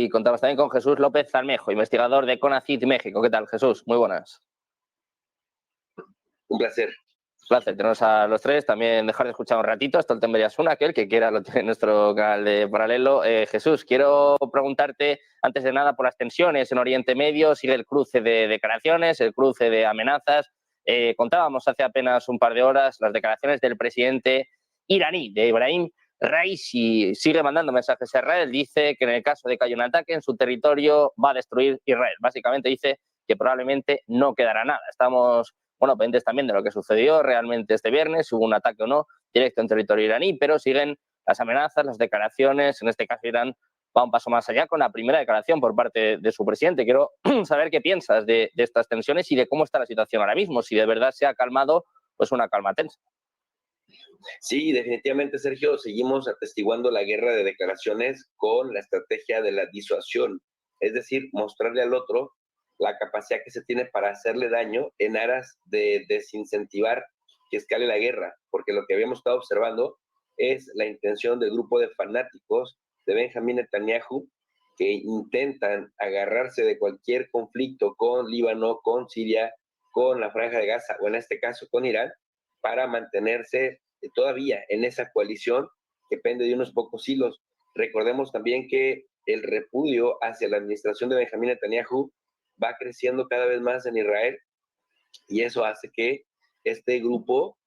y contamos también con Jesús López Zalmejo, investigador de CONACYT México. ¿Qué tal, Jesús? Muy buenas. Un placer. Un placer tenernos a los tres. También dejar de escuchar un ratito hasta el Temberiasuna, aquel que quiera lo tiene en nuestro canal de Paralelo. Jesús, quiero preguntarte, antes de nada, por las tensiones en Oriente Medio. Sigue el cruce de declaraciones, el cruce de amenazas. Contábamos hace apenas un par de horas las declaraciones del presidente iraní, de Ebrahim Raisi. Sigue mandando mensajes a Israel. Dice que en el caso de que haya un ataque en su territorio va a destruir Israel. Básicamente dice que probablemente no quedará nada. Estamos pendientes también de lo que sucedió realmente este viernes, si hubo un ataque o no directo en territorio iraní, pero siguen las amenazas, las declaraciones. En este caso, Irán va un paso más allá con la primera declaración por parte de su presidente. Quiero saber qué piensas de estas tensiones y de cómo está la situación ahora mismo, si de verdad se ha calmado, pues una calma tensa. Sí, definitivamente, Sergio, seguimos atestiguando la guerra de declaraciones con la estrategia de la disuasión, es decir, mostrarle al otro la capacidad que se tiene para hacerle daño en aras de desincentivar que escale la guerra, porque lo que habíamos estado observando es la intención del grupo de fanáticos de Benjamín Netanyahu que intentan agarrarse de cualquier conflicto con Líbano, con Siria, con la Franja de Gaza o en este caso con Irán, para mantenerse todavía en esa coalición que pende de unos pocos hilos. Recordemos también que el repudio hacia la administración de Benjamín Netanyahu va creciendo cada vez más en Israel y eso hace que este grupo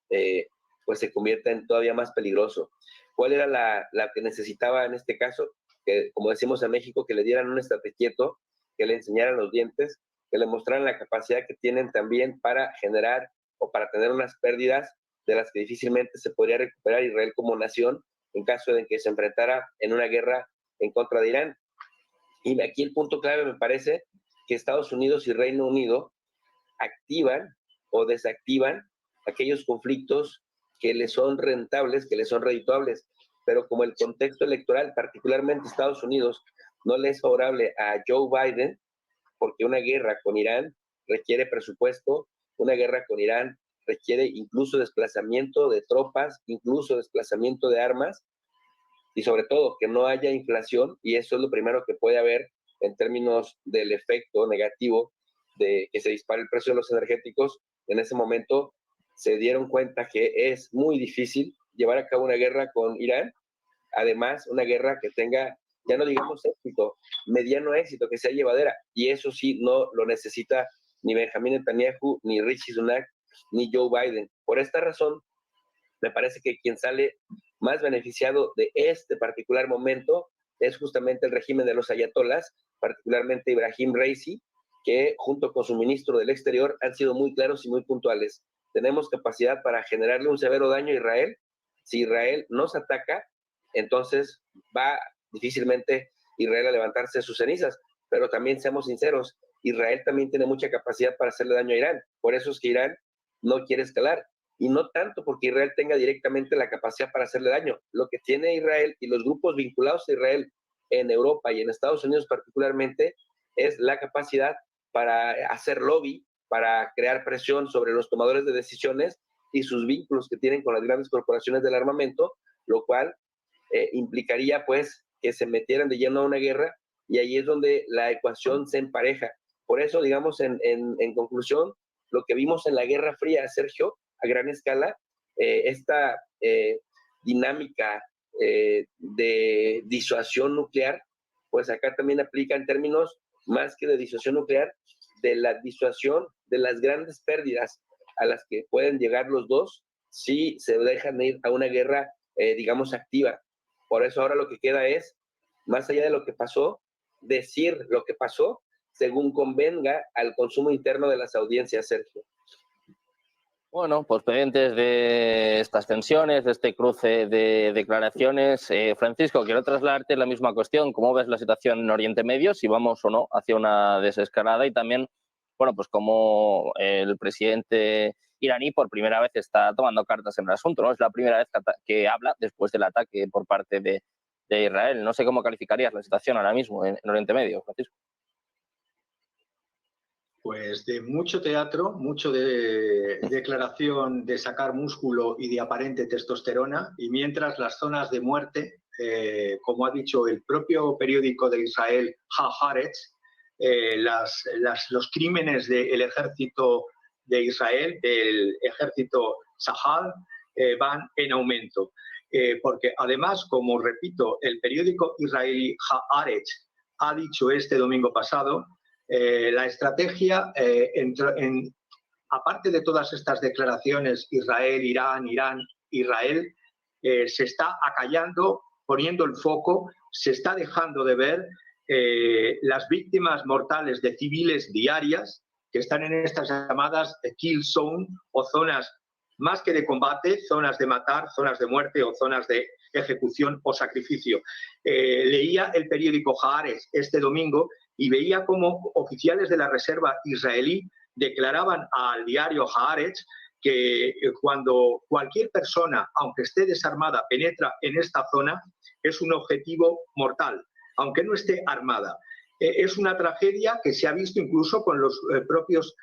pues se convierta en todavía más peligroso. ¿Cuál era la que necesitaba en este caso? Que, como decimos en México, que le dieran un estate quieto, que le enseñaran los dientes, que le mostraran la capacidad que tienen también para generar o para tener unas pérdidas de las que difícilmente se podría recuperar Israel como nación en caso de que se enfrentara en una guerra en contra de Irán. Y aquí el punto clave me parece que Estados Unidos y Reino Unido activan o desactivan aquellos conflictos que les son rentables, que les son redituables, pero como el contexto electoral, particularmente Estados Unidos, no le es favorable a Joe Biden, porque una guerra con Irán requiere presupuesto, una guerra con Irán requiere incluso desplazamiento de tropas, incluso desplazamiento de armas, y sobre todo que no haya inflación, y eso es lo primero que puede haber en términos del efecto negativo de que se dispare el precio de los energéticos. En ese momento se dieron cuenta que es muy difícil llevar a cabo una guerra con Irán, además una guerra que tenga, ya no digamos éxito, mediano éxito, que sea llevadera, y eso sí no lo necesita ni Benjamín Netanyahu, ni Rishi Sunak, ni Joe Biden. Por esta razón, me parece que quien sale más beneficiado de este particular momento es justamente el régimen de los ayatolás, particularmente Ebrahim Raisi, que junto con su ministro del Exterior han sido muy claros y muy puntuales. Tenemos capacidad para generarle un severo daño a Israel. Si Israel nos ataca, entonces va difícilmente Israel a levantarse de sus cenizas. Pero también seamos sinceros, Israel también tiene mucha capacidad para hacerle daño a Irán. Por eso es que Irán no quiere escalar. Y no tanto porque Israel tenga directamente la capacidad para hacerle daño. Lo que tiene Israel y los grupos vinculados a Israel en Europa y en Estados Unidos particularmente es la capacidad para hacer lobby, para crear presión sobre los tomadores de decisiones y sus vínculos que tienen con las grandes corporaciones del armamento, lo cual implicaría pues que se metieran de lleno a una guerra, y ahí es donde la ecuación se empareja. Por eso, digamos, en conclusión, lo que vimos en la Guerra Fría, Sergio, a gran escala, esta dinámica de disuasión nuclear, pues acá también aplica en términos más que de disuasión nuclear, de la disuasión de las grandes pérdidas a las que pueden llegar los dos si se dejan ir a una guerra, digamos, activa. Por eso ahora lo que queda es, más allá de lo que pasó, decir lo que pasó según convenga al consumo interno de las audiencias, Sergio. Bueno, pues pendientes de estas tensiones, de este cruce de declaraciones. Francisco, quiero trasladarte la misma cuestión. ¿Cómo ves la situación en Oriente Medio? Si vamos o no hacia una desescalada, y también, pues cómo el presidente iraní por primera vez está tomando cartas en el asunto, ¿no? Es la primera vez que habla después del ataque por parte de Israel. No sé cómo calificarías la situación ahora mismo en Oriente Medio, Francisco. Pues de mucho teatro, mucho de declaración de sacar músculo y de aparente testosterona, y mientras las zonas de muerte como ha dicho el propio periódico de Israel, Haaretz, los crímenes del ejército de Israel, del ejército Sahal, van en aumento. Porque además, como repito, el periódico israelí Haaretz ha dicho este domingo pasado, la estrategia, aparte de todas estas declaraciones, Israel, Irán, Irán, Israel, se está acallando, poniendo el foco, se está dejando de ver las víctimas mortales de civiles diarias que están en estas llamadas kill zone o zonas más que de combate, zonas de matar, zonas de muerte o zonas de ejecución o sacrificio. Leía el periódico Haaretz este domingo y veía cómo oficiales de la reserva israelí declaraban al diario Haaretz que cuando cualquier persona, aunque esté desarmada, penetra en esta zona, es un objetivo mortal, aunque no esté armada. Es una tragedia que se ha visto incluso con los propios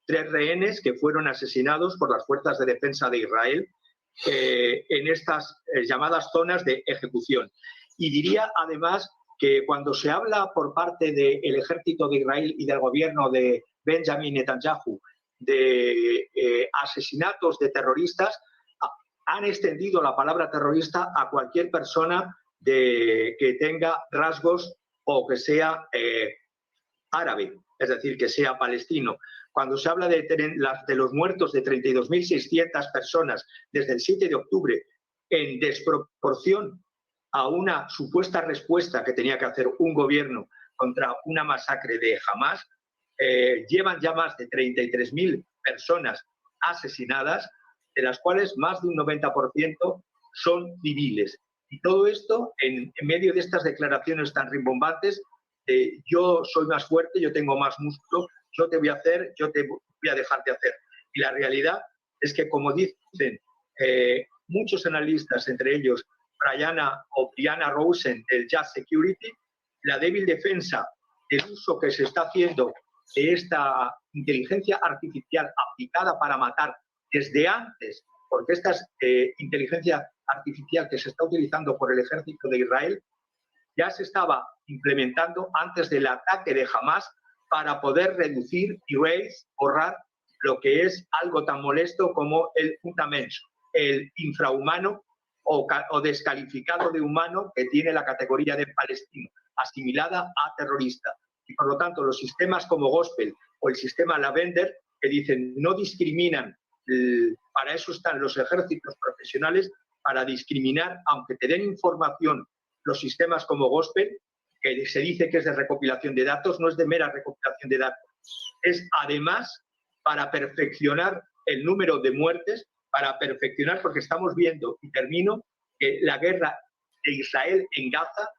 3 rehenes que fueron asesinados por las fuerzas de defensa de Israel en estas llamadas zonas de ejecución. Y diría además que cuando se habla por parte del ejército de Israel y del gobierno de Benjamin Netanyahu de asesinatos de terroristas, han extendido la palabra terrorista a cualquier persona que tenga rasgos o que sea árabe, es decir, que sea palestino. Cuando se habla de los muertos de 32.600 personas desde el 7 de octubre, en desproporción a una supuesta respuesta que tenía que hacer un gobierno contra una masacre de Hamás, llevan ya más de 33.000 personas asesinadas, de las cuales más de un 90% son civiles. Y todo esto en medio de estas declaraciones tan rimbombantes, yo soy más fuerte, yo tengo más músculo, yo te voy a hacer, yo te voy a dejar de hacer. Y la realidad es que, como dicen muchos analistas, entre ellos Brianna Rosen del Just Security, la débil defensa del uso que se está haciendo de esta inteligencia artificial aplicada para matar desde antes, porque esta inteligencia artificial que se está utilizando por el ejército de Israel ya se estaba implementando antes del ataque de Hamás para poder reducir, borrar lo que es algo tan molesto como el Untermensch, el infrahumano o descalificado de humano que tiene la categoría de palestino, asimilada a terrorista. Y por lo tanto, los sistemas como Gospel o el sistema Lavender, que dicen no discriminan, para eso están los ejércitos profesionales, para discriminar, aunque te den información, los sistemas como Gospel, que se dice que es de recopilación de datos, no es de mera recopilación de datos, es además para perfeccionar el número de muertes, para perfeccionar, porque estamos viendo, y termino, que la guerra de Israel en Gaza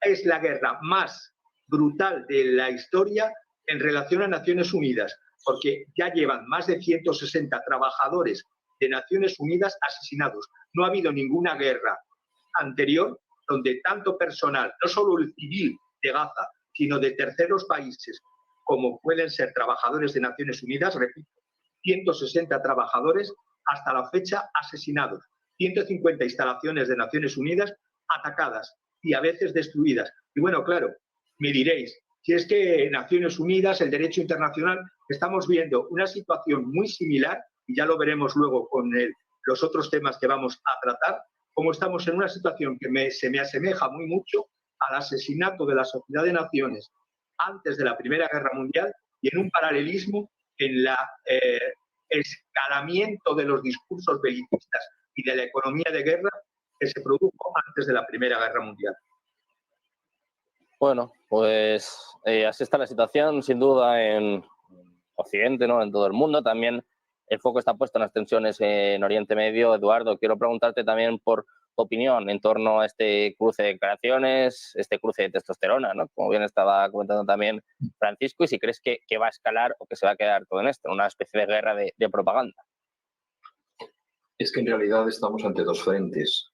es la guerra más brutal de la historia en relación a Naciones Unidas, porque ya llevan más de 160 trabajadores de Naciones Unidas asesinados. No ha habido ninguna guerra anterior donde tanto personal, no solo el civil de Gaza, sino de terceros países, como pueden ser trabajadores de Naciones Unidas, repito, 160 trabajadores hasta la fecha asesinados, 150 instalaciones de Naciones Unidas atacadas y a veces destruidas. Y bueno, claro, me diréis, si es que Naciones Unidas, el derecho internacional, estamos viendo una situación muy similar, y ya lo veremos luego con los otros temas que vamos a tratar, como estamos en una situación que se me asemeja muy mucho al asesinato de la Sociedad de Naciones antes de la Primera Guerra Mundial y en un paralelismo en la escalamiento de los discursos belicistas y de la economía de guerra que se produjo antes de la Primera Guerra Mundial. Bueno, pues así está la situación, sin duda, en Occidente, ¿no? En todo el mundo. También el foco está puesto en las tensiones en Oriente Medio. Eduardo, quiero preguntarte también por tu opinión en torno a este cruce de declaraciones, este cruce de testosterona, ¿no? Como bien estaba comentando también Francisco, y si crees que va a escalar o que se va a quedar todo en esto, una especie de guerra de propaganda. Es que en realidad estamos ante dos frentes.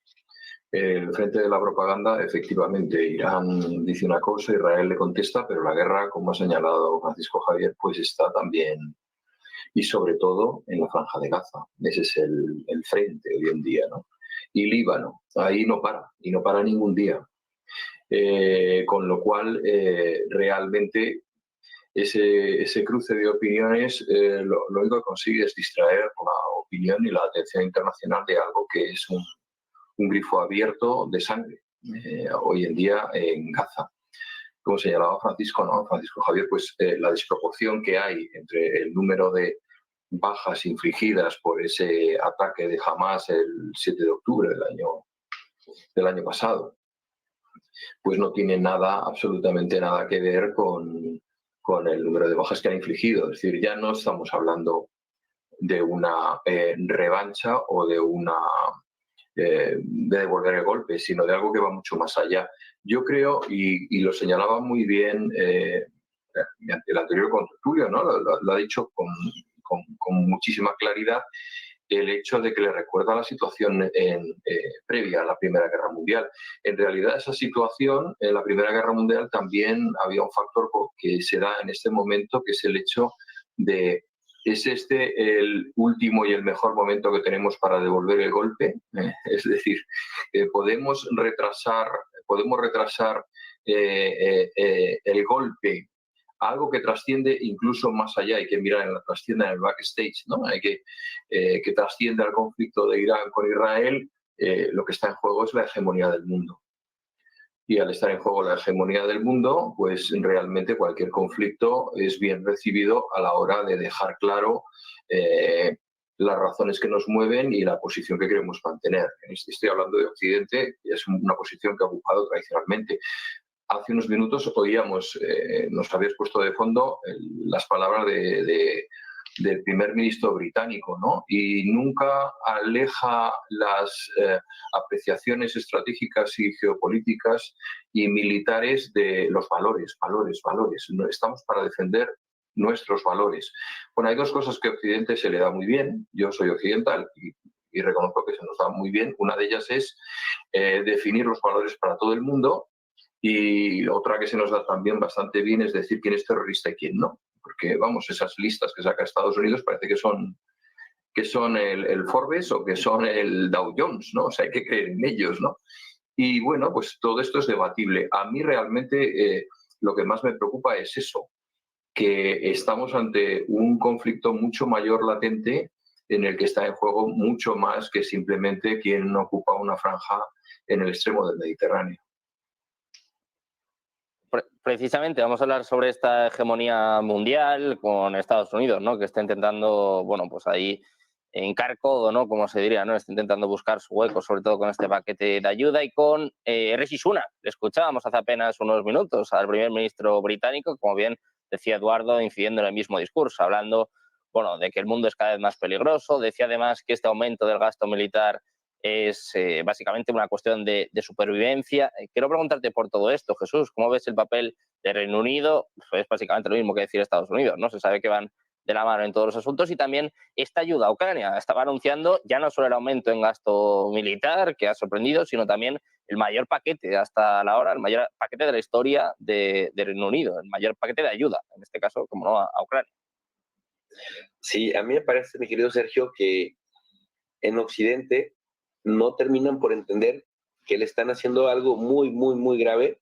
El frente de la propaganda, efectivamente, Irán dice una cosa, Israel le contesta, pero la guerra, como ha señalado Francisco Javier, pues está también, y sobre todo en la Franja de Gaza. Ese es el frente hoy en día, ¿no? y Líbano. Ahí no para, y no para ningún día. Con lo cual, realmente, ese cruce de opiniones lo único que consigue es distraer la opinión y la atención internacional de algo que es un grifo abierto de sangre hoy en día en Gaza. Como señalaba Francisco, ¿no? Francisco Javier, pues la desproporción que hay entre el número de bajas infligidas por ese ataque de Hamás el 7 de octubre del año pasado, pues no tiene nada, absolutamente nada que ver con el número de bajas que han infligido. Es decir, ya no estamos hablando de una revancha o de de devolver el golpe, sino de algo que va mucho más allá. Yo creo, y lo señalaba muy bien el anterior contertulio, ¿no? Lo ha dicho con muchísima claridad, el hecho de que le recuerda la situación previa a la Primera Guerra Mundial. En realidad, esa situación en la Primera Guerra Mundial también había un factor que se da en este momento, que es el hecho de ¿es este el último y el mejor momento que tenemos para devolver el golpe? Es decir, podemos retrasar el golpe a algo que trasciende incluso más allá. Hay que mirar en la trascienda en el backstage, ¿no? Hay que trasciende al conflicto de Irán con Israel. Lo que está en juego es la hegemonía del mundo. Y al estar en juego la hegemonía del mundo, pues realmente cualquier conflicto es bien recibido a la hora de dejar claro las razones que nos mueven y la posición que queremos mantener. Estoy hablando de Occidente, y es una posición que ha ocupado tradicionalmente. Hace unos minutos oíamos, nos habéis puesto de fondo las palabras del primer ministro británico, ¿no? Y nunca aleja las apreciaciones estratégicas y geopolíticas y militares de los valores. Estamos para defender nuestros valores. Bueno, hay dos cosas que a Occidente se le da muy bien. Yo soy occidental y reconozco que se nos da muy bien. Una de ellas es definir los valores para todo el mundo, y otra que se nos da también bastante bien es decir quién es terrorista y quién no. Porque, vamos, esas listas que saca Estados Unidos parece que son el Forbes o que son el Dow Jones, ¿no? O sea, hay que creer en ellos, ¿no? Y bueno, pues todo esto es debatible. A mí realmente lo que más me preocupa es eso, que estamos ante un conflicto mucho mayor latente en el que está en juego mucho más que simplemente quién ocupa una franja en el extremo del Mediterráneo. Precisamente vamos a hablar sobre esta hegemonía mundial con Estados Unidos, ¿no? Que está intentando, bueno, pues ahí hincar codo, ¿no? Como se diría, ¿no? Está intentando buscar su hueco, sobre todo con este paquete de ayuda, y con Rishi Sunak. Le escuchábamos hace apenas unos minutos al primer ministro británico, como bien decía Eduardo, incidiendo en el mismo discurso, hablando, bueno, de que el mundo es cada vez más peligroso. Decía además que este aumento del gasto militar es básicamente una cuestión de supervivencia. Quiero preguntarte por todo esto, Jesús, ¿cómo ves el papel de Reino Unido? Pues es básicamente lo mismo que decir Estados Unidos, ¿no? Se sabe que van de la mano en todos los asuntos, y también esta ayuda a Ucrania. Estaba anunciando ya no solo el aumento en gasto militar, que ha sorprendido, sino también el mayor paquete hasta la hora, el mayor paquete de la historia de Reino Unido, el mayor paquete de ayuda, en este caso, como no, a Ucrania. Sí, a mí me parece, mi querido Sergio, que en Occidente no terminan por entender que le están haciendo algo muy, muy, muy grave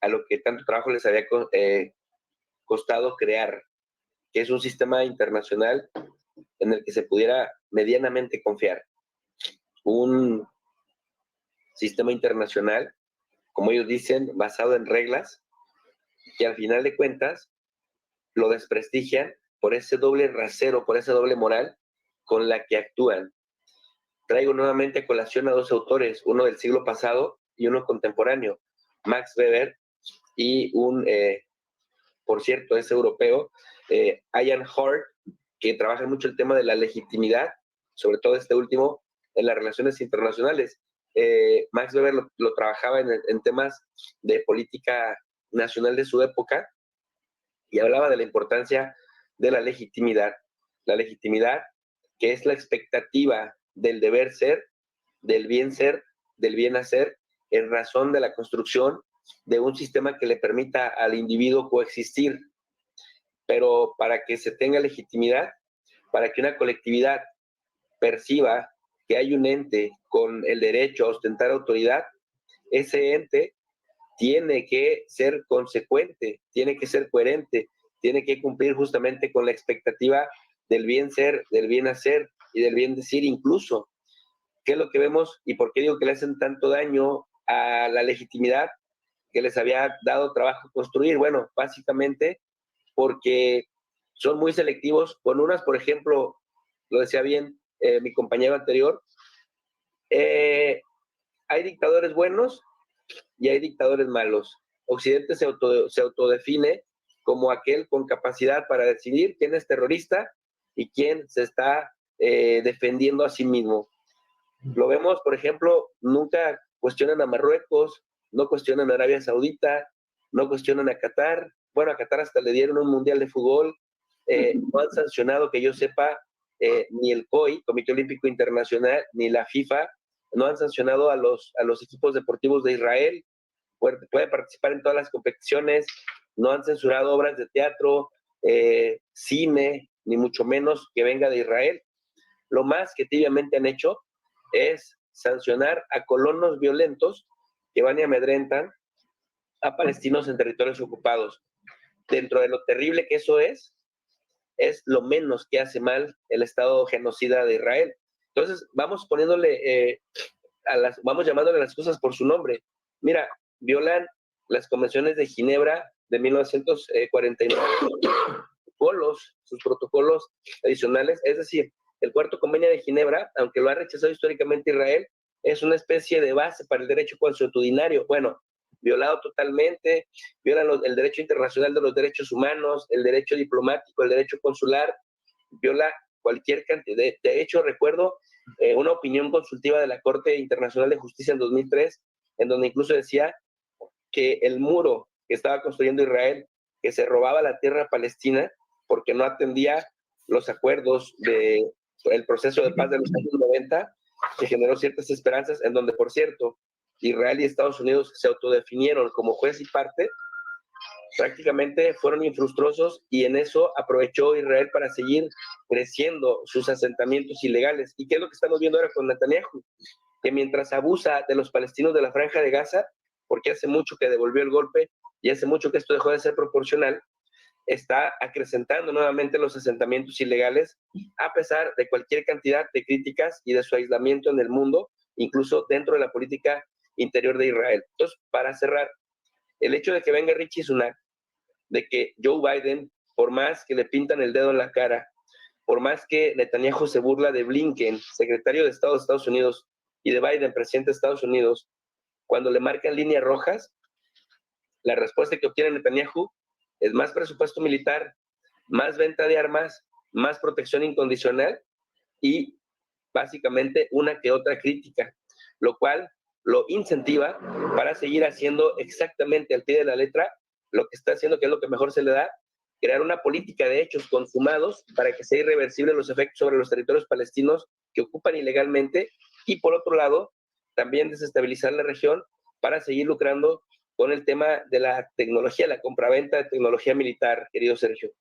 a lo que tanto trabajo les había costado crear, que es un sistema internacional en el que se pudiera medianamente confiar. Un sistema internacional, como ellos dicen, basado en reglas, que al final de cuentas lo desprestigian por ese doble rasero, por esa doble moral con la que actúan. Traigo nuevamente a colación a dos autores, uno del siglo pasado y uno contemporáneo, Max Weber y por cierto, es europeo, Ian Hart, que trabaja mucho el tema de la legitimidad, sobre todo este último, en las relaciones internacionales. Max Weber lo trabajaba en temas de política nacional de su época y hablaba de la importancia de la legitimidad que es la expectativa del deber ser, del bien hacer, en razón de la construcción de un sistema que le permita al individuo coexistir. Pero para que se tenga legitimidad, para que una colectividad perciba que hay un ente con el derecho a ostentar autoridad, ese ente tiene que ser consecuente, tiene que ser coherente, tiene que cumplir justamente con la expectativa del bien ser, del bien hacer y del bien decir incluso. ¿Qué es lo que vemos y por qué digo que le hacen tanto daño a la legitimidad que les había dado trabajo construir? Bueno, básicamente porque son muy selectivos con unas, por ejemplo, lo decía bien mi compañero anterior, hay dictadores buenos y hay dictadores malos. Occidente se autodefine como aquel con capacidad para decidir quién es terrorista y quién se está defendiendo a sí mismo. Lo vemos, por ejemplo, nunca cuestionan a Marruecos, no cuestionan a Arabia Saudita, no cuestionan a Qatar. Bueno, a Qatar hasta le dieron un mundial de fútbol. No han sancionado, que yo sepa, ni el COI, Comité Olímpico Internacional, ni la FIFA, no han sancionado a los equipos deportivos de Israel. Puede participar en todas las competiciones, no han censurado obras de teatro, cine, ni mucho menos que venga de Israel. Lo más que tibiamente han hecho es sancionar a colonos violentos que van y amedrentan a palestinos en territorios ocupados. Dentro de lo terrible que eso es lo menos que hace mal el Estado genocida de Israel. Entonces, vamos poniéndole, vamos llamándole las cosas por su nombre. Mira, violan las convenciones de Ginebra de 1949, sus protocolos adicionales, es decir, el cuarto convenio de Ginebra, aunque lo ha rechazado históricamente Israel, es una especie de base para el derecho consuetudinario. Bueno, violado totalmente, viola el derecho internacional de los derechos humanos, el derecho diplomático, el derecho consular, viola cualquier cantidad. De hecho, recuerdo una opinión consultiva de la Corte Internacional de Justicia en 2003, en donde incluso decía que el muro que estaba construyendo Israel, que se robaba la tierra palestina porque no atendía los acuerdos del proceso de paz de los años 90, que generó ciertas esperanzas, en donde, por cierto, Israel y Estados Unidos se autodefinieron como juez y parte, prácticamente fueron infructuosos, y en eso aprovechó Israel para seguir creciendo sus asentamientos ilegales. ¿Y qué es lo que estamos viendo ahora con Netanyahu? Que mientras abusa de los palestinos de la Franja de Gaza, porque hace mucho que devolvió el golpe y hace mucho que esto dejó de ser proporcional, está acrecentando nuevamente los asentamientos ilegales, a pesar de cualquier cantidad de críticas y de su aislamiento en el mundo, incluso dentro de la política interior de Israel. Entonces, para cerrar, el hecho de que venga Rishi Sunak, de que Joe Biden, por más que le pintan el dedo en la cara, por más que Netanyahu se burla de Blinken, secretario de Estado de Estados Unidos, y de Biden, presidente de Estados Unidos, cuando le marcan líneas rojas, la respuesta que obtiene Netanyahu es más presupuesto militar, más venta de armas, más protección incondicional y básicamente una que otra crítica, lo cual lo incentiva para seguir haciendo exactamente al pie de la letra lo que está haciendo, que es lo que mejor se le da, crear una política de hechos consumados para que sea irreversible los efectos sobre los territorios palestinos que ocupan ilegalmente, y por otro lado, también desestabilizar la región para seguir lucrando con el tema de la tecnología, la compraventa de tecnología militar, querido Sergio.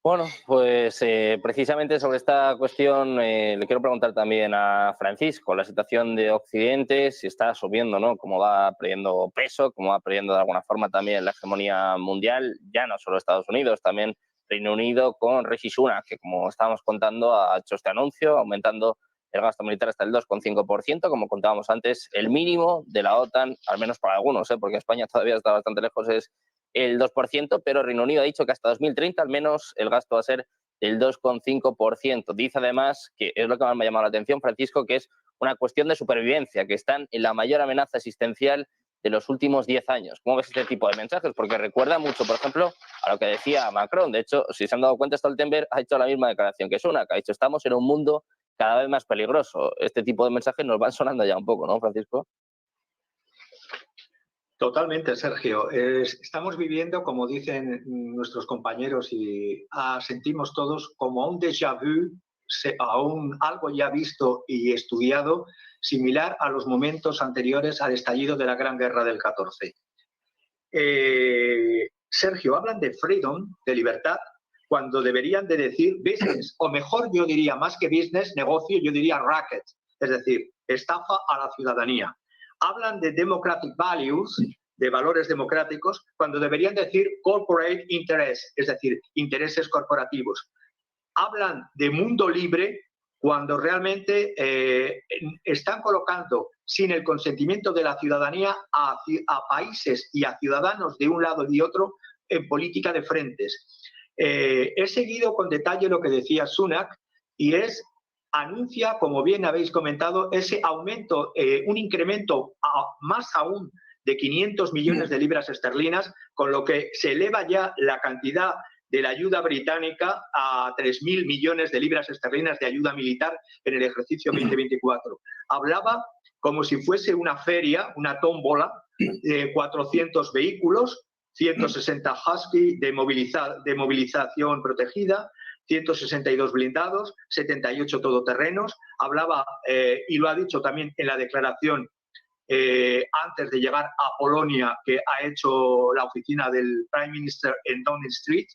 Bueno, pues precisamente sobre esta cuestión le quiero preguntar también a Francisco, la situación de Occidente, si está subiendo, ¿no? Cómo va perdiendo peso, cómo va perdiendo de alguna forma también la hegemonía mundial, ya no solo Estados Unidos, también Reino Unido con Rishi Sunak, que como estábamos contando ha hecho este anuncio, aumentando el gasto militar hasta el 2,5%, como contábamos antes, el mínimo de la OTAN, al menos para algunos, porque España todavía está bastante lejos, es el 2%, pero Reino Unido ha dicho que hasta 2030 al menos el gasto va a ser del 2,5%. Dice además, que es lo que más me ha llamado la atención, Francisco, que es una cuestión de supervivencia, que están en la mayor amenaza existencial de los últimos 10 años. ¿Cómo ves este tipo de mensajes? Porque recuerda mucho, por ejemplo, a lo que decía Macron. De hecho, si se han dado cuenta, Stoltenberg ha hecho la misma declaración que Sunak, ha dicho, estamos en un mundo cada vez más peligroso. Este tipo de mensajes nos van sonando ya un poco, ¿no, Francisco? Totalmente, Sergio. Estamos viviendo, como dicen nuestros compañeros, y sentimos todos como un déjà vu, algo ya visto y estudiado, similar a los momentos anteriores al estallido de la Gran Guerra del 14. Sergio, hablan de freedom, de libertad, cuando deberían de decir business, o mejor yo diría, más que business, negocio, yo diría racket, es decir, estafa a la ciudadanía. Hablan de democratic values, de valores democráticos, cuando deberían decir corporate interest, es decir, intereses corporativos. Hablan de mundo libre cuando realmente están colocando sin el consentimiento de la ciudadanía a países y a ciudadanos de un lado y de otro en política de frentes. He seguido con detalle lo que decía Sunak y anuncia, como bien habéis comentado, ese aumento, un incremento más aún de 500 millones de libras esterlinas, con lo que se eleva ya la cantidad de la ayuda británica a 3.000 millones de libras esterlinas de ayuda militar en el ejercicio 2024. Hablaba como si fuese una feria, una tómbola, de 400 vehículos, 160 Husky de movilización protegida, 162 blindados, 78 todoterrenos. Hablaba, y lo ha dicho también en la declaración antes de llegar a Polonia, que ha hecho la oficina del Prime Minister en Downing Street,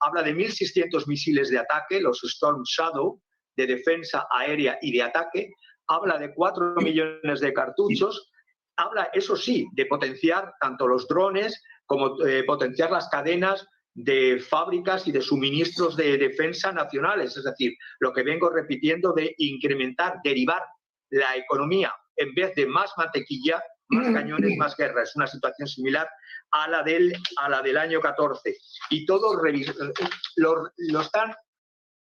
habla de 1.600 misiles de ataque, los Storm Shadow, de defensa aérea y de ataque, habla de 4 millones de cartuchos, habla, eso sí, de potenciar tanto los drones como potenciar las cadenas de fábricas y de suministros de defensa nacionales, es decir, lo que vengo repitiendo de incrementar, derivar la economía en vez de más mantequilla, más cañones, más guerra. Es una situación similar a la del año 14. Y todos lo están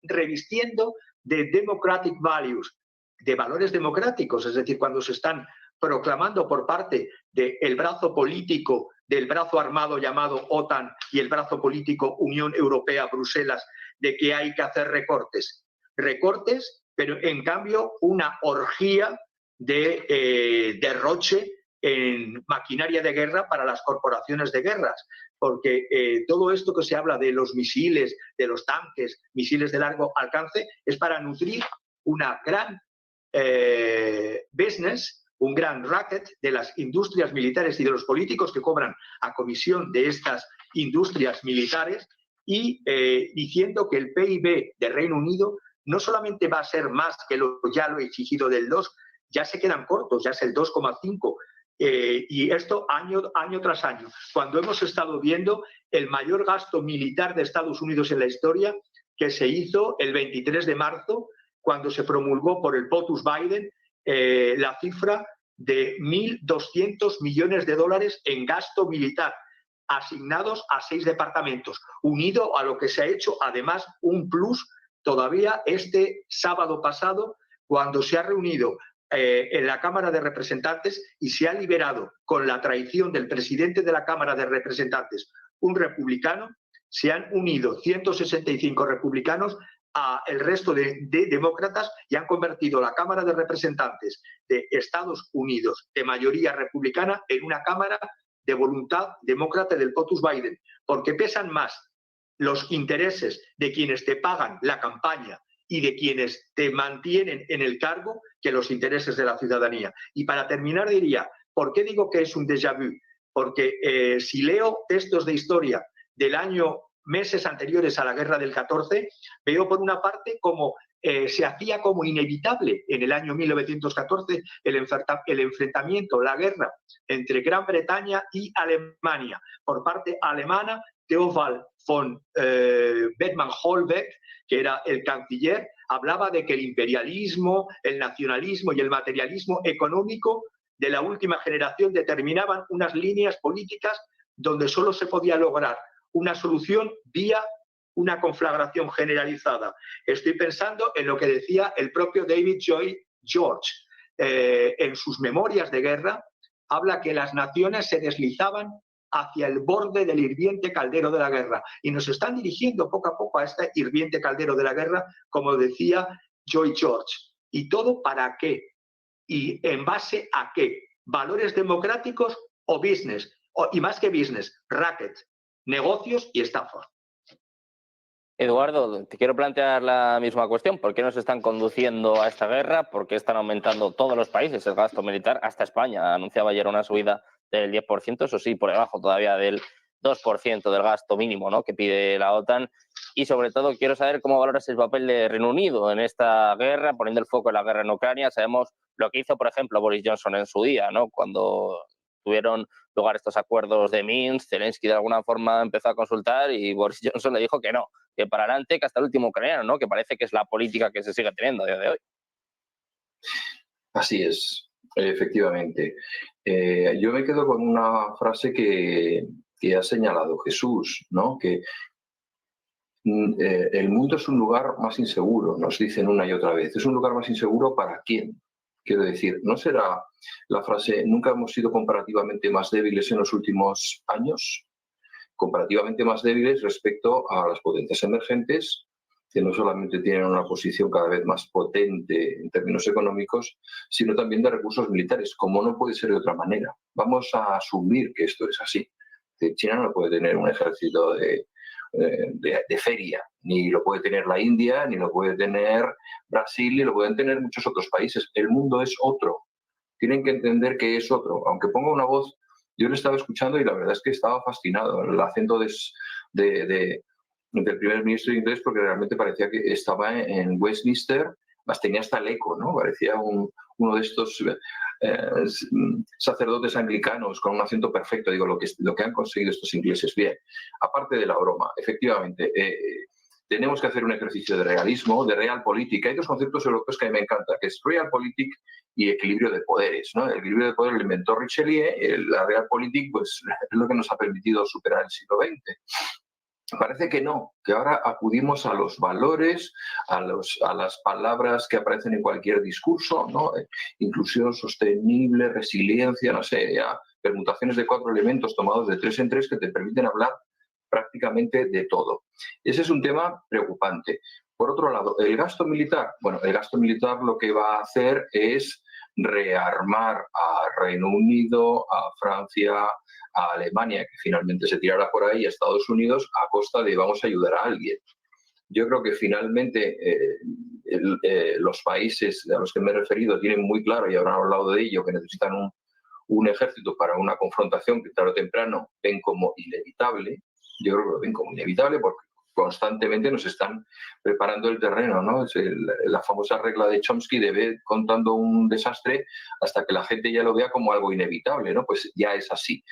revistiendo de democratic values, de valores democráticos, es decir, cuando se están proclamando por parte del brazo político, del brazo armado llamado OTAN y el brazo político Unión Europea, Bruselas, de que hay que hacer recortes. Recortes, pero en cambio una orgía de derroche en maquinaria de guerra para las corporaciones de guerras, porque todo esto que se habla de los misiles, de los tanques, misiles de largo alcance, es para nutrir una gran business, un gran racket de las industrias militares y de los políticos que cobran a comisión de estas industrias militares y diciendo que el PIB del Reino Unido no solamente va a ser más que ya lo exigido del 2, ya se quedan cortos, ya es el 2,5. Y esto año tras año. Cuando hemos estado viendo el mayor gasto militar de Estados Unidos en la historia, que se hizo el 23 de marzo, cuando se promulgó por el POTUS Biden la cifra de 1.200 millones de dólares en gasto militar, asignados a 6 departamentos, unido a lo que se ha hecho, además, un plus todavía este sábado pasado, cuando se ha reunido en la Cámara de Representantes y se ha liberado, con la traición del presidente de la Cámara de Representantes, un republicano, se han unido 165 republicanos al resto de demócratas y han convertido la Cámara de Representantes de Estados Unidos de mayoría republicana en una Cámara de voluntad demócrata del POTUS Biden, porque pesan más los intereses de quienes te pagan la campaña y de quienes te mantienen en el cargo que los intereses de la ciudadanía. Y para terminar diría, ¿por qué digo que es un déjà vu? Porque si leo textos de historia del año, meses anteriores a la guerra del 14, veo por una parte como se hacía como inevitable en el año 1914 el enfrentamiento, la guerra entre Gran Bretaña y Alemania. Por parte alemana, Theobald von Bethmann-Hollweg, que era el canciller, hablaba de que el imperialismo, el nacionalismo y el materialismo económico de la última generación determinaban unas líneas políticas donde solo se podía lograr una solución vía una conflagración generalizada. Estoy pensando en lo que decía el propio David Lloyd George. En sus memorias de guerra, habla que las naciones se deslizaban hacia el borde del hirviente caldero de la guerra. Y nos están dirigiendo poco a poco a este hirviente caldero de la guerra, como decía Lloyd George. ¿Y todo para qué? ¿Y en base a qué? ¿Valores democráticos o business? Y más que business, racket, negocios y estafa. Eduardo, te quiero plantear la misma cuestión. ¿Por qué nos están conduciendo a esta guerra? ¿Por qué están aumentando todos los países el gasto militar? Hasta España anunciaba ayer una subida del 10%, eso sí, por debajo todavía del 2% del gasto mínimo, ¿no?, que pide la OTAN. Y sobre todo quiero saber cómo valoras el papel de Reino Unido en esta guerra, poniendo el foco en la guerra en Ucrania. Sabemos lo que hizo, por ejemplo, Boris Johnson en su día, ¿no?, cuando tuvieron lugar estos acuerdos de Minsk. Zelensky de alguna forma empezó a consultar y Boris Johnson le dijo que no, que para adelante, que hasta el último ucraniano, ¿no?, que parece que es la política que se sigue teniendo a día de hoy. Así es, efectivamente. Yo me quedo con una frase que ha señalado Jesús, ¿no?, que el mundo es un lugar más inseguro, nos dicen una y otra vez. ¿Es un lugar más inseguro para quién? Quiero decir, ¿no será la frase nunca hemos sido comparativamente más débiles en los últimos años? Comparativamente más débiles respecto a las potencias emergentes, que no solamente tienen una posición cada vez más potente en términos económicos, sino también de recursos militares, como no puede ser de otra manera. Vamos a asumir que esto es así. China no puede tener un ejército de feria, ni lo puede tener la India, ni lo puede tener Brasil, ni lo pueden tener muchos otros países. El mundo es otro. Tienen que entender que es otro. Aunque ponga una voz, yo le estaba escuchando y la verdad es que estaba fascinado. El acento del primer ministro inglés, porque realmente parecía que estaba en Westminster, más tenía hasta el eco, ¿no? Parecía uno de estos sacerdotes anglicanos con un acento perfecto. Digo, lo que han conseguido estos ingleses. Bien, aparte de la broma, efectivamente, tenemos que hacer un ejercicio de realismo, de realpolitik. Hay dos conceptos europeos que a mí me encantan, que es realpolitik y equilibrio de poderes, ¿no? El equilibrio de poder lo inventó Richelieu, la realpolitik pues, es lo que nos ha permitido superar el siglo XX. Parece que no, que ahora acudimos a los valores, a las palabras que aparecen en cualquier discurso, ¿no? Inclusión sostenible, resiliencia, no sé, ya, permutaciones de 4 elementos tomados de 3 en 3 que te permiten hablar prácticamente de todo. Ese es un tema preocupante. Por otro lado, el gasto militar. Bueno, el gasto militar lo que va a hacer es rearmar a Reino Unido, a Francia, a Alemania, que finalmente se tirará por ahí, a Estados Unidos, a costa de vamos a ayudar a alguien. Yo creo que finalmente los países a los que me he referido tienen muy claro, y habrán hablado de ello, que necesitan un ejército para una confrontación que tarde o temprano ven como inevitable. Yo creo que lo ven como inevitable porque constantemente nos están preparando el terreno, ¿no? Es la famosa regla de Chomsky de ver contando un desastre hasta que la gente ya lo vea como algo inevitable, ¿no? Pues ya es así.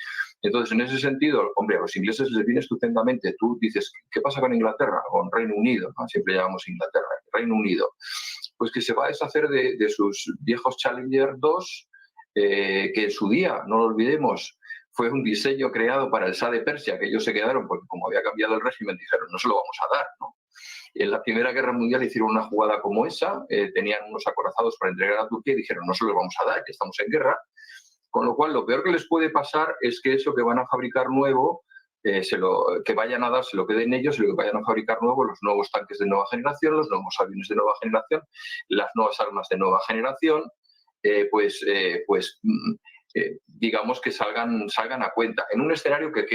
Entonces, en ese sentido, hombre, a los ingleses les viene estupendamente. Tú dices, ¿qué pasa con Inglaterra? Con Reino Unido, ¿no? Siempre llamamos Inglaterra, Reino Unido. Pues que se va a deshacer de sus viejos Challenger 2, que en su día, no lo olvidemos, fue un diseño creado para el Shah de Persia, que ellos se quedaron porque como había cambiado el régimen, dijeron, no se lo vamos a dar, ¿no? En la Primera Guerra Mundial hicieron una jugada como esa, tenían unos acorazados para entregar a Turquía y dijeron, no se lo vamos a dar, que estamos en guerra. Con lo cual, lo peor que les puede pasar es que eso que van a fabricar nuevo, que vayan a dar, se lo queden ellos, y lo que vayan a fabricar nuevo, los nuevos tanques de nueva generación, los nuevos aviones de nueva generación, las nuevas armas de nueva generación, digamos que salgan a cuenta. En un escenario que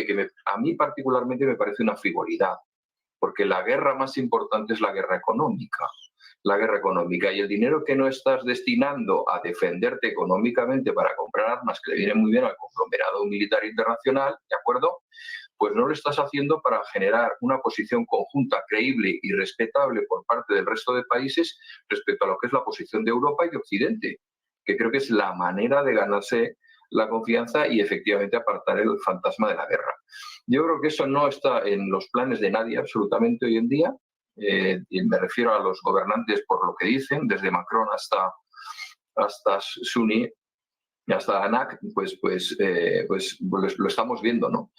a mí particularmente me parece una frivolidad, porque la guerra más importante es la guerra económica. La guerra económica y el dinero que no estás destinando a defenderte económicamente para comprar armas que le vienen muy bien al conglomerado militar internacional, ¿de acuerdo? Pues no lo estás haciendo para generar una posición conjunta, creíble y respetable por parte del resto de países respecto a lo que es la posición de Europa y de Occidente, que creo que es la manera de ganarse la confianza y efectivamente apartar el fantasma de la guerra. Yo creo que eso no está en los planes de nadie absolutamente hoy en día. Y me refiero a los gobernantes por lo que dicen, desde Macron hasta Sunni y hasta Anak, pues lo estamos viendo, ¿no?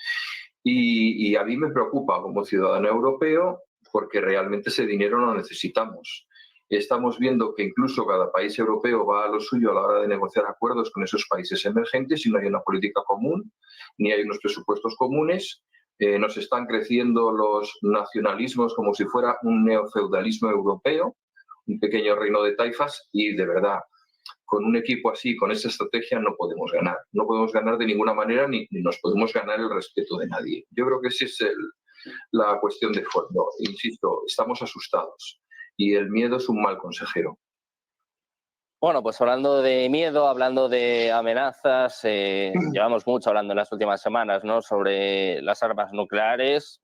Y a mí me preocupa como ciudadano europeo porque realmente ese dinero lo necesitamos. Estamos viendo que incluso cada país europeo va a lo suyo a la hora de negociar acuerdos con esos países emergentes y no hay una política común, ni hay unos presupuestos comunes. Nos están creciendo los nacionalismos como si fuera un neofeudalismo europeo, un pequeño reino de taifas, y de verdad, con un equipo así, con esa estrategia, no podemos ganar. No podemos ganar de ninguna manera ni nos podemos ganar el respeto de nadie. Yo creo que esa es la cuestión de fondo. Insisto, estamos asustados y el miedo es un mal consejero. Bueno, pues hablando de miedo, hablando de amenazas, llevamos mucho hablando en las últimas semanas, ¿no?, sobre las armas nucleares.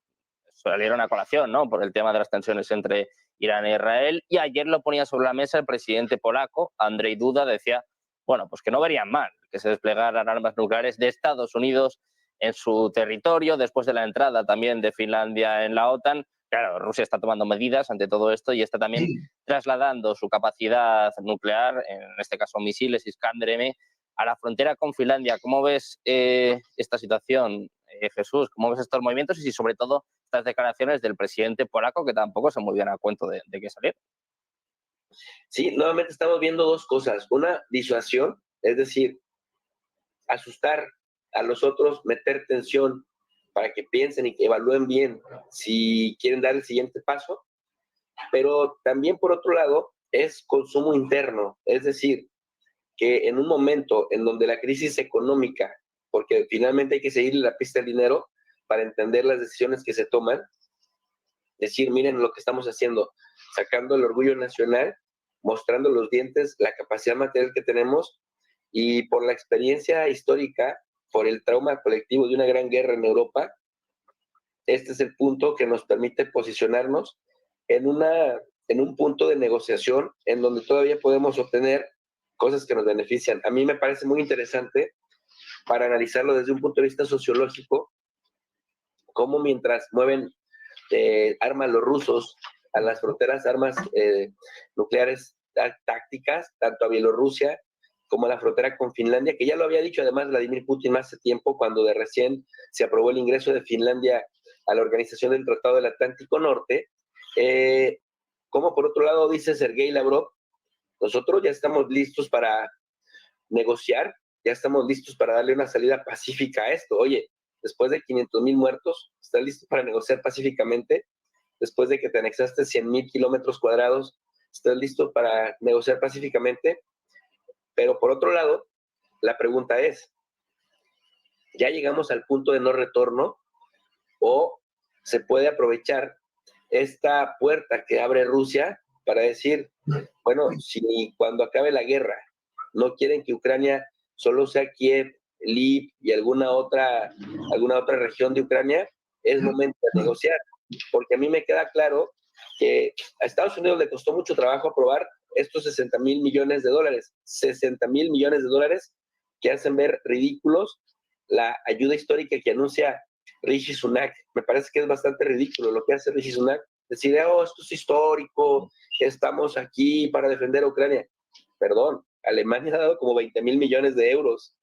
Salieron a colación, ¿no?, por el tema de las tensiones entre Irán e Israel, y ayer lo ponía sobre la mesa el presidente polaco, Andrzej Duda, decía, bueno, pues que no verían mal que se desplegaran armas nucleares de Estados Unidos en su territorio, después de la entrada también de Finlandia en la OTAN. Claro, Rusia está tomando medidas ante todo esto y está también trasladando su capacidad nuclear, en este caso misiles Iskander-M, a la frontera con Finlandia. ¿Cómo ves esta situación, Jesús? ¿Cómo ves estos movimientos y sobre todo estas declaraciones del presidente polaco, que tampoco se muy bien a cuento de qué salir? Sí, nuevamente estamos viendo dos cosas. Una, disuasión, es decir, asustar a los otros, meter tensión para que piensen y que evalúen bien si quieren dar el siguiente paso. Pero también, por otro lado, es consumo interno, es decir, que en un momento en donde la crisis económica, porque finalmente hay que seguir la pista del dinero para entender las decisiones que se toman, decir, miren lo que estamos haciendo, sacando el orgullo nacional, mostrando los dientes, la capacidad material que tenemos, y por la experiencia histórica, por el trauma colectivo de una gran guerra en Europa, este es el punto que nos permite posicionarnos en un punto de negociación en donde todavía podemos obtener cosas que nos benefician. A mí me parece muy interesante, para analizarlo desde un punto de vista sociológico, cómo mientras mueven armas los rusos a las fronteras, armas nucleares tácticas, tanto a Bielorrusia como a la frontera con Finlandia, que ya lo había dicho además Vladimir Putin hace tiempo, cuando de recién se aprobó el ingreso de Finlandia a la Organización del Tratado del Atlántico Norte. Como por otro lado dice Sergei Lavrov, nosotros ya estamos listos para negociar, ya estamos listos para darle una salida pacífica a esto. Oye, después de 500,000 muertos, ¿estás listo para negociar pacíficamente? Después de que te anexaste 100,000 kilómetros cuadrados, ¿estás listo para negociar pacíficamente? Pero por otro lado, la pregunta es, ¿ya llegamos al punto de no retorno o se puede aprovechar esta puerta que abre Rusia para decir, bueno, si cuando acabe la guerra no quieren que Ucrania solo sea Kiev, Lviv y alguna otra región de Ucrania, es momento de negociar? Porque a mí me queda claro que a Estados Unidos le costó mucho trabajo aprobar estos 60,000 millones de dólares, 60,000 millones de dólares que hacen ver ridículos la ayuda histórica que anuncia Rishi Sunak. Me parece que es bastante ridículo lo que hace Rishi Sunak, decir, oh, esto es histórico, estamos aquí para defender a Ucrania. Perdón, Alemania ha dado como 20,000 millones de euros,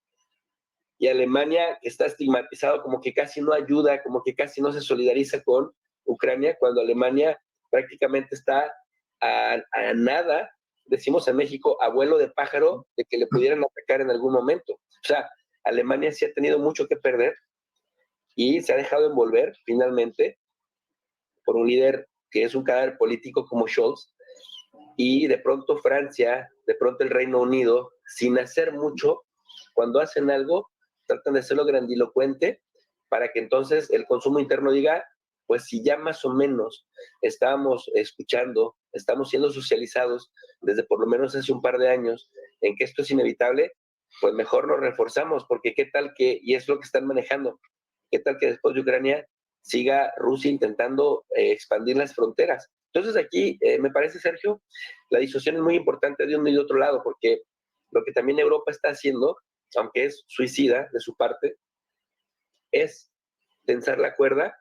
y Alemania está estigmatizado como que casi no ayuda, como que casi no se solidariza con Ucrania, cuando Alemania prácticamente está a nada, decimos en México, a vuelo de pájaro, de que le pudieran atacar en algún momento. O sea, Alemania sí ha tenido mucho que perder y se ha dejado envolver finalmente por un líder que es un cadáver político como Scholz, y de pronto Francia, de pronto el Reino Unido, sin hacer mucho, cuando hacen algo, tratan de hacerlo grandilocuente para que entonces el consumo interno diga, pues si ya más o menos estamos escuchando, estamos siendo socializados desde por lo menos hace un par de años en que esto es inevitable, pues mejor nos reforzamos, porque qué tal que, y es lo que están manejando, qué tal que después de Ucrania siga Rusia intentando expandir las fronteras. Entonces aquí me parece, Sergio, la disociación es muy importante de un y de otro lado, porque lo que también Europa está haciendo, aunque es suicida de su parte, es tensar la cuerda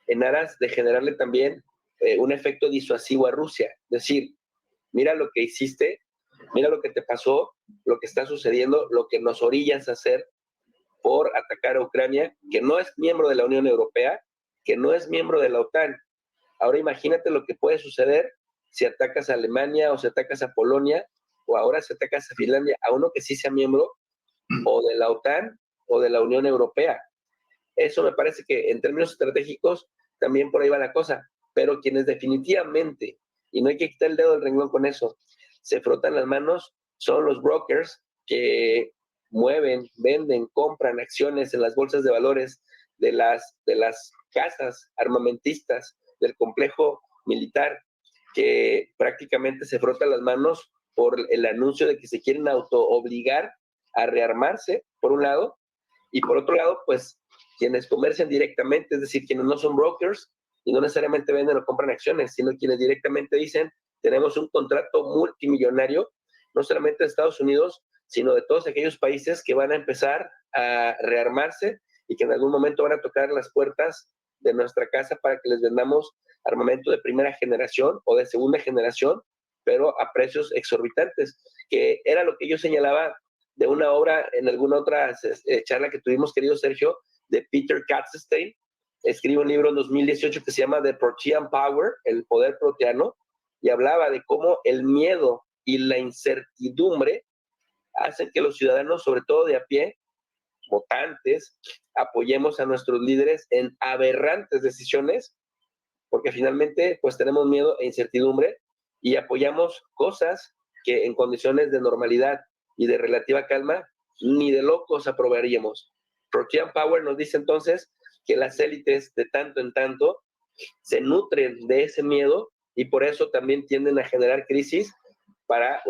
en aras de generarle también un efecto disuasivo a Rusia. Es decir, mira lo que hiciste, mira lo que te pasó, lo que está sucediendo, lo que nos orillas a hacer por atacar a Ucrania, que no es miembro de la Unión Europea, que no es miembro de la OTAN. Ahora imagínate lo que puede suceder si atacas a Alemania o si atacas a Polonia, o ahora si atacas a Finlandia, a uno que sí sea miembro o de la OTAN o de la Unión Europea. Eso me parece que en términos estratégicos también por ahí va la cosa, pero quienes definitivamente, y no hay que quitar el dedo del renglón con eso, se frotan las manos son los brokers que mueven, venden, compran acciones en las bolsas de valores de las casas armamentistas del complejo militar, que prácticamente se frotan las manos por el anuncio de que se quieren autoobligar a rearmarse, por un lado, y por otro lado, pues quienes comercian directamente, es decir, quienes no son brokers y no necesariamente venden o compran acciones, sino quienes directamente dicen, tenemos un contrato multimillonario, no solamente de Estados Unidos, sino de todos aquellos países que van a empezar a rearmarse y que en algún momento van a tocar las puertas de nuestra casa para que les vendamos armamento de primera generación o de segunda generación, pero a precios exorbitantes, que era lo que yo señalaba de una obra en alguna otra charla que tuvimos, querido Sergio, de Peter Katzenstein. Escribe un libro en 2018 que se llama The Protean Power, el poder proteano, y hablaba de cómo el miedo y la incertidumbre hacen que los ciudadanos, sobre todo de a pie, votantes, apoyemos a nuestros líderes en aberrantes decisiones, porque finalmente pues tenemos miedo e incertidumbre y apoyamos cosas que en condiciones de normalidad y de relativa calma ni de locos aprobaríamos. Protean Power nos dice entonces que las élites de tanto en tanto se nutren de ese miedo y por eso también tienden a generar crisis para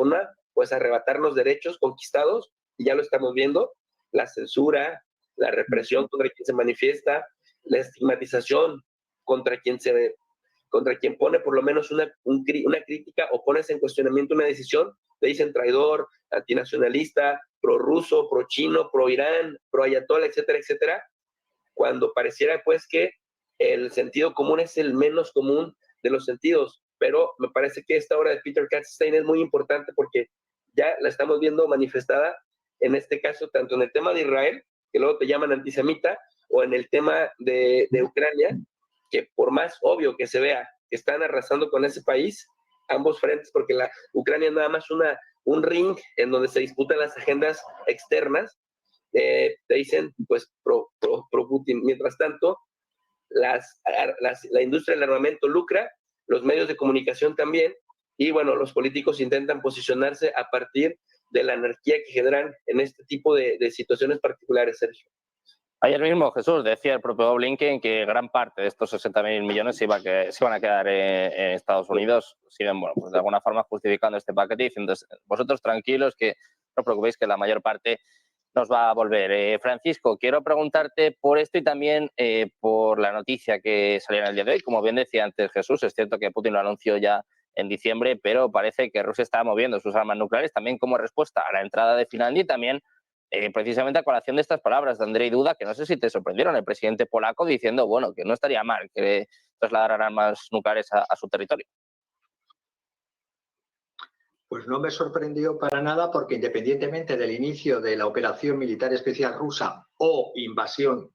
pues arrebatarnos derechos conquistados, y ya lo estamos viendo, la censura, la represión contra quien se manifiesta, la estigmatización contra quien pone por lo menos una crítica o pones en cuestionamiento una decisión, te dicen traidor, antinacionalista, prorruso, pro-chino, pro-Irán, pro-ayatollah, etcétera, etcétera, cuando pareciera pues que el sentido común es el menos común de los sentidos. Pero me parece que esta obra de Peter Katzenstein es muy importante porque ya la estamos viendo manifestada en este caso, tanto en el tema de Israel, que luego te llaman antisemita, o en el tema de Ucrania, que por más obvio que se vea que están arrasando con ese país, ambos frentes, porque la Ucrania es nada más un ring en donde se disputan las agendas externas, te dicen pues pro Putin. Mientras tanto, la industria del armamento lucra, los medios de comunicación también, y bueno, los políticos intentan posicionarse a partir de la anarquía que generan en este tipo de situaciones particulares, Sergio. Ayer mismo, Jesús, decía el propio Blinken que gran parte de estos 60.000 millones se iban a quedar en Estados Unidos. Siguen, bueno, pues de alguna forma justificando este paquete y diciendo, vosotros tranquilos, que no os preocupéis, que la mayor parte nos va a volver. Francisco, quiero preguntarte por esto y también por la noticia que salió en el día de hoy. Como bien decía antes Jesús, es cierto que Putin lo anunció ya en diciembre, pero parece que Rusia está moviendo sus armas nucleares también como respuesta a la entrada de Finlandia y también precisamente a colación de estas palabras de Andrzej Duda, que no sé si te sorprendieron, el presidente polaco diciendo, bueno, que no estaría mal que trasladaran armas nucleares a su territorio. Pues no me sorprendió para nada porque independientemente del inicio de la operación militar especial rusa o invasión,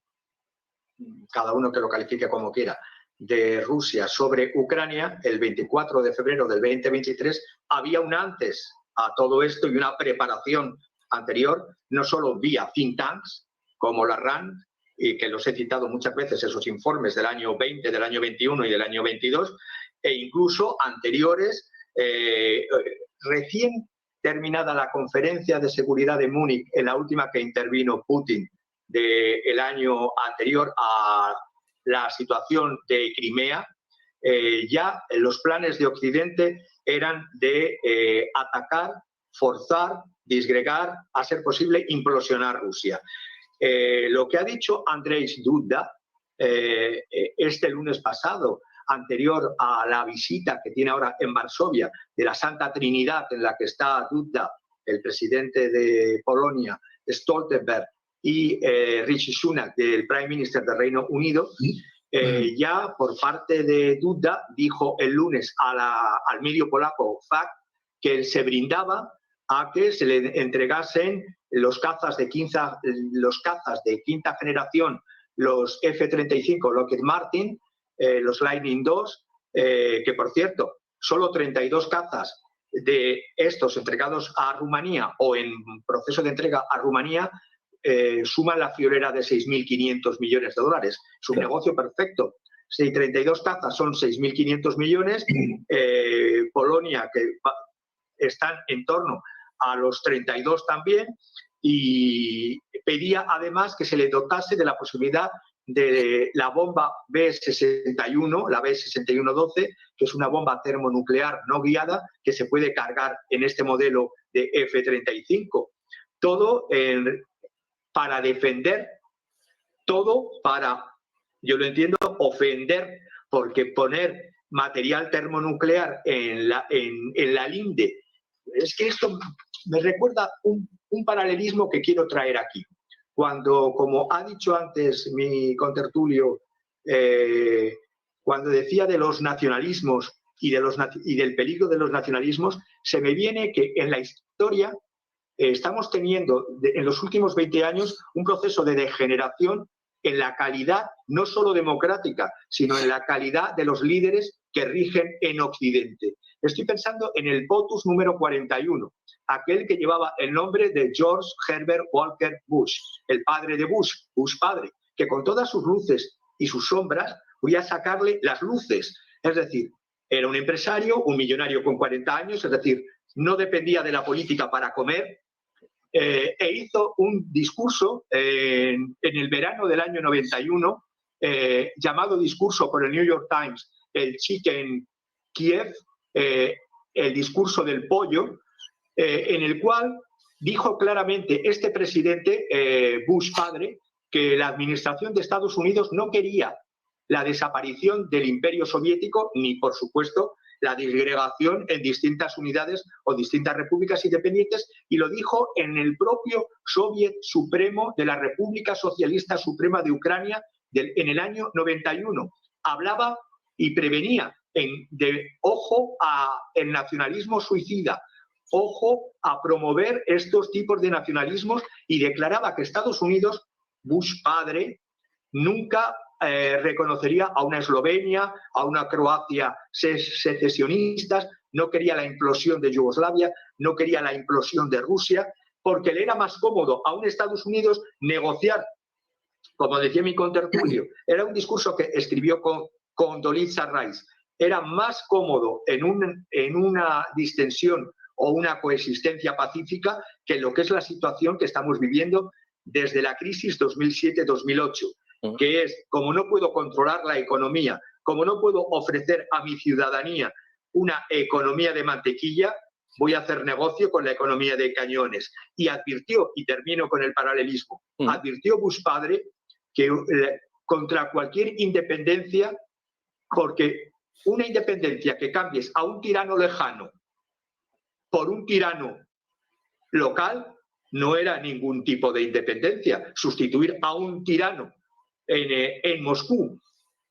cada uno que lo califique como quiera, de Rusia sobre Ucrania, el 24 de febrero del 2023, había un antes a todo esto y una preparación anterior, no solo vía think tanks como la RAND, y que los he citado muchas veces, esos informes del año 20, del año 21 y del año 22, e incluso anteriores, recién terminada la conferencia de seguridad de Múnich, en la última que intervino Putin del año anterior a la situación de Crimea, ya los planes de Occidente eran de atacar, forzar, disgregar, a ser posible implosionar Rusia. Lo que ha dicho Andrzej Duda este lunes pasado, anterior a la visita que tiene ahora en Varsovia de la Santa Trinidad, en la que está Duda, el presidente de Polonia, Stoltenberg y Rishi Sunak, del Prime Minister del Reino Unido, ya por parte de Duda dijo el lunes al medio polaco FAK que se brindaba a que se le entregasen los cazas de quinta generación, los F-35 Lockheed Martin, los Lightning II, que por cierto, solo 32 cazas de estos entregados a Rumanía o en proceso de entrega a Rumanía suman la friolera de 6.500 millones de dólares. Es un negocio perfecto. Si 32 cazas son 6.500 millones, Polonia, que están en torno a los 32 también, y pedía además que se le dotase de la posibilidad de la bomba B-61, la B-6112, que es una bomba termonuclear no guiada que se puede cargar en este modelo de F-35. Todo para defender, todo para, yo lo entiendo, ofender, porque poner material termonuclear en la linde, es que esto me recuerda un paralelismo que quiero traer aquí. Cuando, como ha dicho antes mi contertulio, cuando decía de los nacionalismos y del peligro de los nacionalismos, se me viene que en la historia estamos teniendo en los últimos 20 años un proceso de degeneración en la calidad no solo democrática, sino en la calidad de los líderes que rigen en Occidente. Estoy pensando en el POTUS número 41, aquel que llevaba el nombre de George Herbert Walker Bush, el padre de Bush, Bush padre, que con todas sus luces y sus sombras voy a sacarle las luces. Es decir, era un empresario, un millonario con 40 años, es decir, no dependía de la política para comer, e hizo un discurso en el verano del año 91, llamado discurso por el New York Times, el Chicken Kiev, el discurso del pollo, en el cual dijo claramente este presidente, Bush padre, que la administración de Estados Unidos no quería la desaparición del Imperio Soviético, ni, por supuesto, la disgregación en distintas unidades o distintas repúblicas independientes, y lo dijo en el propio Soviet Supremo de la República Socialista Suprema de Ucrania en el año 91. Hablaba y prevenía ojo al nacionalismo suicida, ojo a promover estos tipos de nacionalismos, y declaraba que Estados Unidos, Bush padre, nunca reconocería a una Eslovenia, a una Croacia secesionistas, no quería la implosión de Yugoslavia, no quería la implosión de Rusia, porque le era más cómodo a un Estados Unidos negociar, como decía mi contertulio. Era un discurso que escribió con Condoleezza Rice. Era más cómodo en una distensión o una coexistencia pacífica que lo que es la situación que estamos viviendo desde la crisis 2007-2008. Que es, como no puedo controlar la economía, como no puedo ofrecer a mi ciudadanía una economía de mantequilla, voy a hacer negocio con la economía de cañones. Y advirtió, y termino con el paralelismo, advirtió Bush padre que contra cualquier independencia, porque una independencia que cambies a un tirano lejano por un tirano local no era ningún tipo de independencia. Sustituir a un tirano en Moscú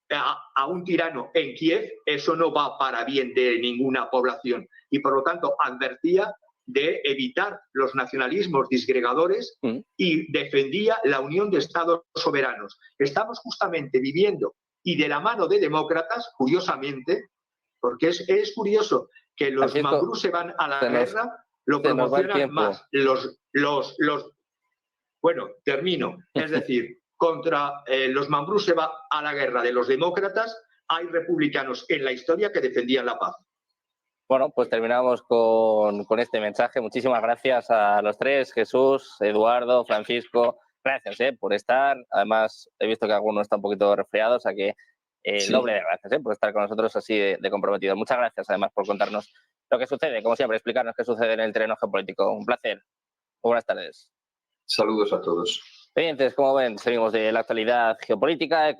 a un tirano en Kiev, eso no va para bien de ninguna población, y por lo tanto advertía de evitar los nacionalismos disgregadores y defendía la unión de estados soberanos. Estamos justamente viviendo, y de la mano de demócratas, curiosamente, porque es curioso que los mambrús se van a la guerra, lo promocionan más bueno, termino, es decir, contra los mambrús se va a la guerra de los demócratas. Hay republicanos en la historia que defendían la paz. Bueno, pues terminamos con este mensaje. Muchísimas gracias a los tres, Jesús, Eduardo, Francisco. Gracias por estar. Además, he visto que alguno está un poquito resfriado, o sea que doble de gracias por estar con nosotros así de comprometidos. Muchas gracias, además, por contarnos lo que sucede, como siempre, explicarnos qué sucede en el terreno geopolítico. Un placer. Buenas tardes. Saludos a todos. Pendientes, como ven, seguimos de la actualidad geopolítica,